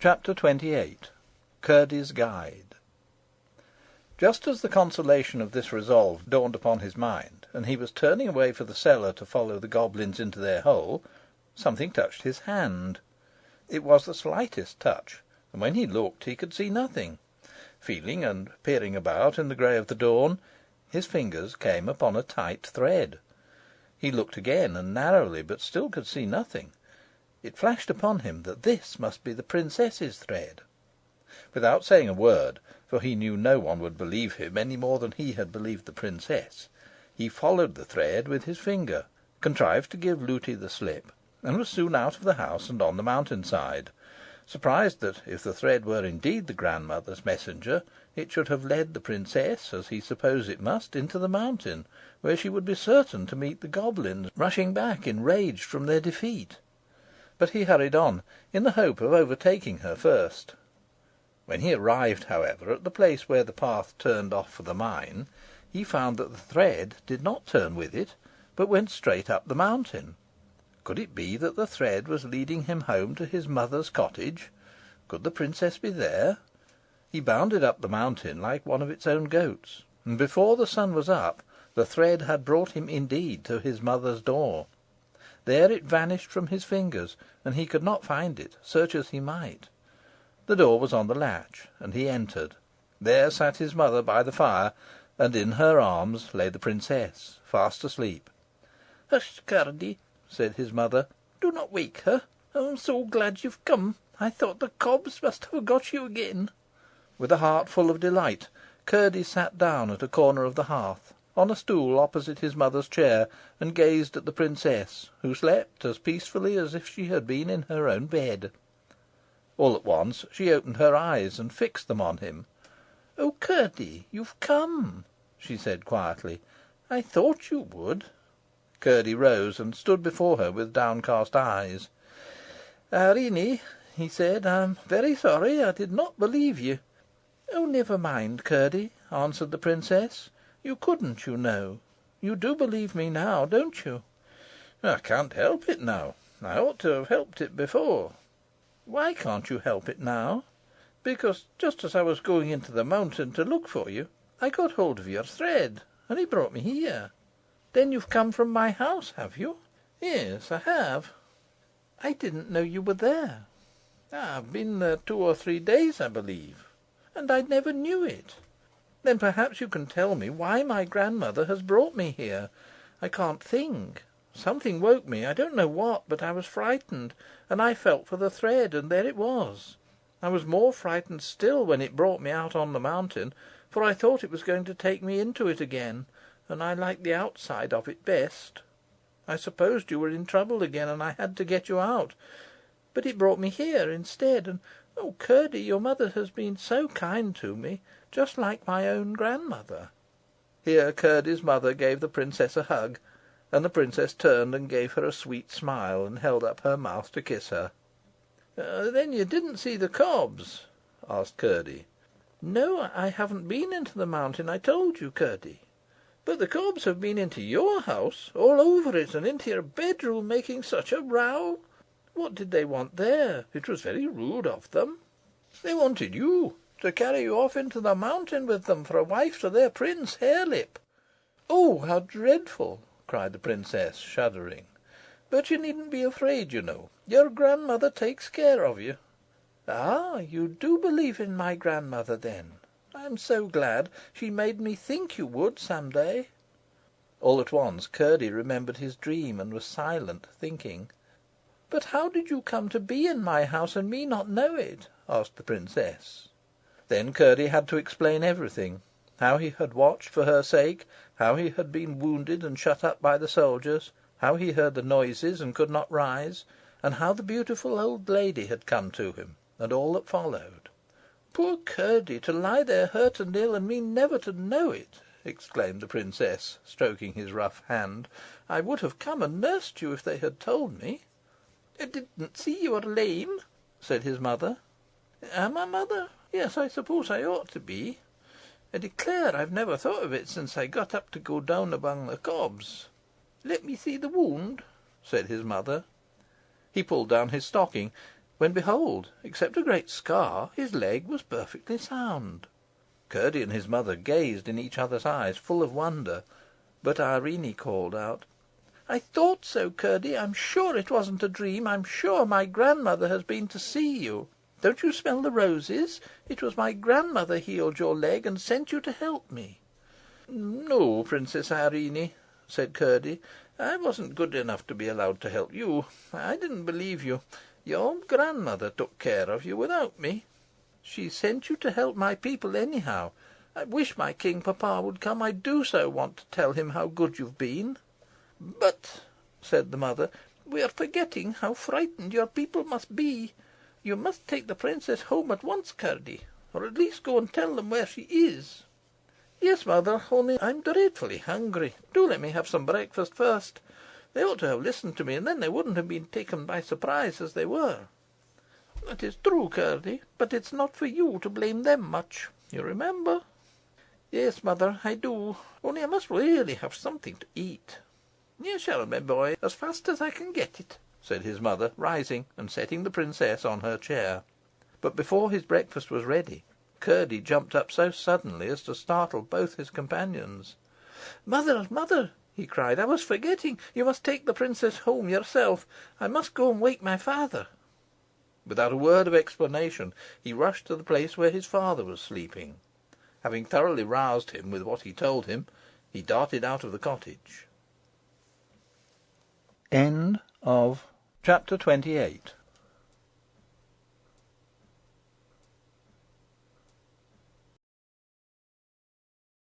Chapter 28. Curdie's Guide. Just as the consolation of this resolve dawned upon his mind, and he was turning away for the cellar to follow the goblins into their hole, something touched his hand. It was the slightest touch, and when he looked he could see nothing. Feeling and peering about in the grey of the dawn, his fingers came upon a tight thread. He looked again and narrowly, but still could see nothing. It flashed upon him that this must be the princess's thread. Without saying a word, for he knew no one would believe him any more than he had believed the princess, he followed the thread with his finger, contrived to give Luty the slip, and was soon out of the house and on the mountain side, surprised that, if the thread were indeed the grandmother's messenger, it should have led the princess, as he supposed it must, into the mountain, where she would be certain to meet the goblins, rushing back enraged from their defeat. But he hurried on, in the hope of overtaking her first. When he arrived, however, at the place where the path turned off for the mine, he found that the thread did not turn with it, but went straight up the mountain. Could it be that the thread was leading him home to his mother's cottage? Could the princess be there? He bounded up the mountain like one of its own goats, and before the sun was up, the thread had brought him indeed to his mother's door. There it vanished from his fingers, and he could not find it, search as he might. The door was on the latch, and he entered. There sat his mother by the fire, and in her arms lay the princess, fast asleep. "Hush, Curdie," said his mother. "Do not wake her. I am so glad you've come. I thought the cobs must have got you again." With a heart full of delight, Curdie sat down at a corner of the hearth, on a stool opposite his mother's chair, and gazed at the princess, who slept as peacefully as if she had been in her own bed. All at once she opened her eyes and fixed them on him. "Oh, Curdie, you've come," she said quietly. "I thought you would." Curdie rose and stood before her with downcast eyes. "Irene," he said, "I'm very sorry. I did not believe you." "Oh, never mind, Curdie," answered the princess. "You couldn't, you know. You do believe me now, don't you?" "I can't help it now. I ought to have helped it before." "Why can't you help it now?" "Because, just as I was going into the mountain to look for you, I got hold of your thread, and it brought me here." "Then you've come from my house, have you?" "Yes, I have." "I didn't know you were there." "I've been there 2 or 3 days, I believe." "And I never knew it. Then perhaps you can tell me why my grandmother has brought me here. I can't think. Something woke me, I don't know what, but I was frightened, and I felt for the thread, and there it was. I was more frightened still when it brought me out on the mountain, for I thought it was going to take me into it again, and I liked the outside of it best. I supposed you were in trouble again, and I had to get you out, but it brought me here instead. And, oh, Curdie, your mother has been so kind to me, just like my own grandmother." Here Curdie's mother gave the princess a hug, and the princess turned and gave her a sweet smile, and held up her mouth to kiss her. "Then you didn't see the cobs?" asked Curdie. "No, I haven't been into the mountain, I told you, Curdie." "But the cobs have been into your house, all over it, and into your bedroom, making such a row. What did they want there? It was very rude of them." "They wanted you, to carry you off into the mountain with them for a wife to their prince, Harelip." "Oh, how dreadful!" cried the princess, shuddering. "But you needn't be afraid, you know. Your grandmother takes care of you." "Ah, you do believe in my grandmother, then? I'm so glad. She made me think you would some day." All at once Curdie remembered his dream, and was silent, thinking. "But how did you come to be in my house, and me not know it?" asked the princess. Then Curdie had to explain everything: how he had watched for her sake, how he had been wounded and shut up by the soldiers, how he heard the noises and could not rise, and how the beautiful old lady had come to him, and all that followed. "Poor Curdie, to lie there hurt and ill, and me never to know it!" exclaimed the princess, stroking his rough hand. "I would have come and nursed you if they had told me." "I didn't see you were lame," said his mother. "Am I, mother? Yes, I suppose I ought to be. I declare I've never thought of it since I got up to go down among the cobs." "Let me see the wound," said his mother. He pulled down his stocking. when behold, except a great scar, his leg was perfectly sound. Curdie and his mother gazed in each other's eyes, full of wonder, but Irene called out "I thought so, Curdie. I'm sure it wasn't a dream. I'm sure my grandmother has been to see you. Don't you smell the roses? It was my grandmother healed your leg and sent you to help me." "No, Princess Irene," said Curdie. "I wasn't good enough to be allowed to help you. I didn't believe you. Your grandmother took care of you without me. She sent you to help my people anyhow. I wish my king papa would come. I do so want to tell him how good you've been." "But," said the mother, "we are forgetting how frightened your people must be. You must take the princess home at once, Curdie, or at least go and tell them where she is." "Yes, mother, only I'm dreadfully hungry. Do let me have some breakfast first. They ought to have listened to me, and then they wouldn't have been taken by surprise as they were." "That is true, Curdie, but it's not for you to blame them much. You remember?" "Yes, mother, I do. Only I must really have something to eat." "You shall, my boy, as fast as I can get it," said his mother, rising and setting the princess on her chair. But before his breakfast was ready, Curdie jumped up so suddenly as to startle both his companions. "Mother, mother!" he cried, "I was forgetting. You must take the princess home yourself. I must go and wake my father." Without a word of explanation, he rushed to the place where his father was sleeping. Having thoroughly roused him with what he told him, he darted out of the cottage. Chapter 28